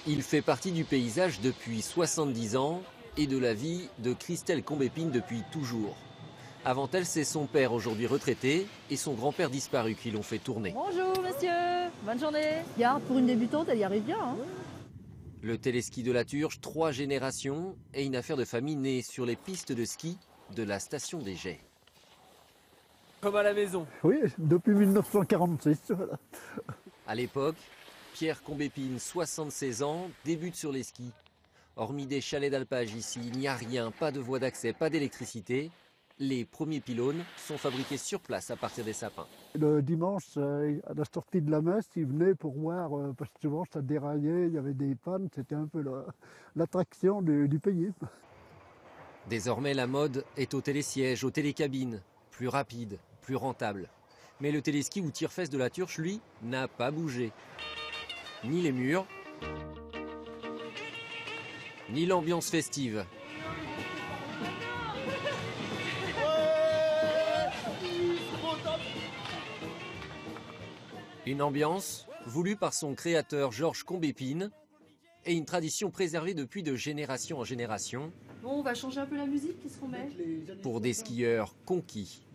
Il fait partie du paysage depuis 70 ans et de la vie de Christelle Combépine depuis toujours. Avant elle, c'est son père, aujourd'hui retraité, et son grand-père disparu qui l'ont fait tourner. Bonjour monsieur, bonne journée. Regarde, pour une débutante, elle y arrive bien. Hein. Le téléski de la Turge, 3 générations et une affaire de famille née sur les pistes de ski de la station des Jets. Comme à la maison. Oui, depuis 1946. Voilà. À l'époque, Pierre Combépine, 76 ans, débute sur les skis. Hormis des chalets d'alpage ici, il n'y a rien, pas de voie d'accès, pas d'électricité. Les premiers pylônes sont fabriqués sur place à partir des sapins. Le dimanche, à la sortie de la messe, ils venaient pour voir, parce que souvent ça déraillait, il y avait des pannes, c'était un peu l'attraction du pays. Désormais, la mode est au télésiège, aux télécabines, plus rapide, plus rentable. Mais le téléski ou tire-fesse de la Turge, lui, n'a pas bougé. Ni les murs, ni l'ambiance festive. Une ambiance voulue par son créateur Georges Combépine et une tradition préservée depuis de génération en génération. Bon, on va changer un peu la musique, qu'est-ce qu'on met? Pour des skieurs conquis.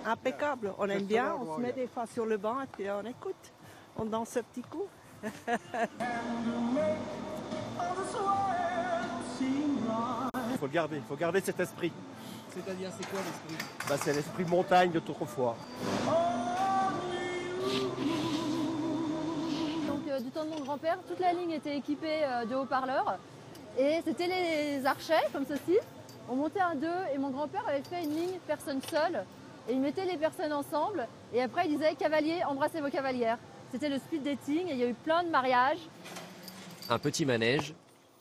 Impeccable, on aime bien, on se met des fois sur le banc et puis on écoute, on danse un petit coup. Il faut garder cet esprit. C'est-à-dire, c'est quoi l'esprit? C'est l'esprit montagne d'autrefois. Donc du temps de mon grand-père, toute la ligne était équipée de haut-parleurs. Et c'était les archets, comme ceci. On montait un 2 et mon grand-père avait fait une ligne personne seule. Et il mettait les personnes ensemble. Et après, il disait « Cavaliers, embrassez vos cavalières ». C'était le speed dating et il y a eu plein de mariages. Un petit manège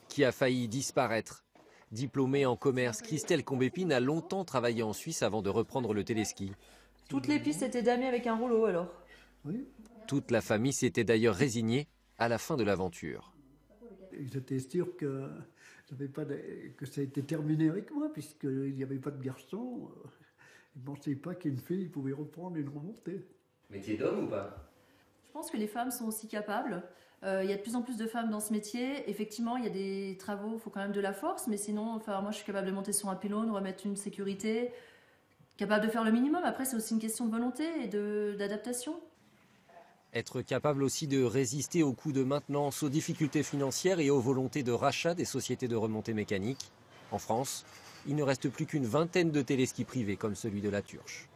qui a failli disparaître. Diplômée en commerce, Christelle Combépine a longtemps travaillé en Suisse avant de reprendre le téléski. Toutes les pistes étaient damées avec un rouleau alors. Oui. Toute la famille s'était d'ailleurs résignée à la fin de l'aventure. J'étais sûr que ça a été terminé avec moi, puisqu'il n'y avait pas de garçon. Je ne pensais pas qu'une fille pouvait reprendre une remontée. Métier d'homme ou pas? Je pense que les femmes sont aussi capables. Il y a de plus en plus de femmes dans ce métier. Effectivement, il y a des travaux, il faut quand même de la force, mais sinon, moi je suis capable de monter sur un pylône, remettre une sécurité, capable de faire le minimum. Après, c'est aussi une question de volonté et d'adaptation. Être capable aussi de résister aux coûts de maintenance, aux difficultés financières et aux volontés de rachat des sociétés de remontée mécanique. En France, il ne reste plus qu'une vingtaine de téléskis privés comme celui de la Turge.